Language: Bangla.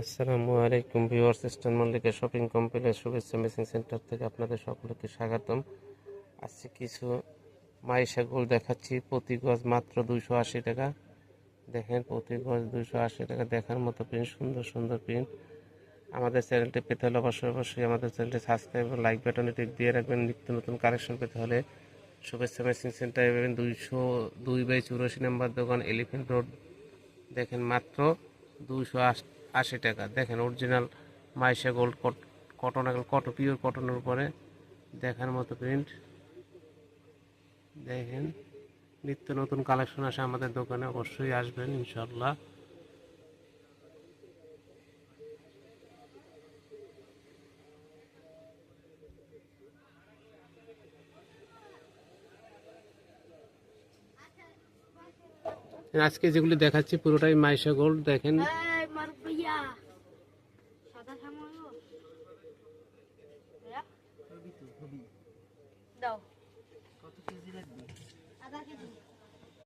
আসসালামু আলাইকুম viewers, eastern Mallika shopping complex শুভেচ্ছা মেশিং সেন্টার থেকে আপনাদের সকলকে স্বাগতম। আজকে কিছু মাইশা গোল দেখাচ্ছি, প্রতি গজ মাত্র 280 টাকা। দেখেন, প্রতি গজ 280 টাকা। দেখার মতো প্রিন্ট, সুন্দর সুন্দর প্রিন্ট। আমাদের চ্যানেলটি পেতে হলে অবশ্যই আমাদের চ্যানেলটি সাবস্ক্রাইব ও লাইক বাটনে টিপ দিয়ে রাখবেন। নিত্য নতুন কালেকশন পেতে হলে শুভেচ্ছা মেশিং সেন্টার পাবেন 202/84 নম্বর দোকান, এলিফ্যান্ট রোড। দেখেন, মাত্র 280 টাকা। দেখেন, original Maisha gold cotton, pure কটনের উপরে দেখার মতো প্রিন্ট। দেখেন, নিত্য নতুন কালেকশন আসে আমাদের দোকানে, অবশ্যই আসবেন ইনশাল্লাহ। আজকে যেগুলি দেখাচ্ছি পুরোটাই মাইশা গোল্ড। দেখেন, দাও কত কেজি লাগবে? আধা কেজি।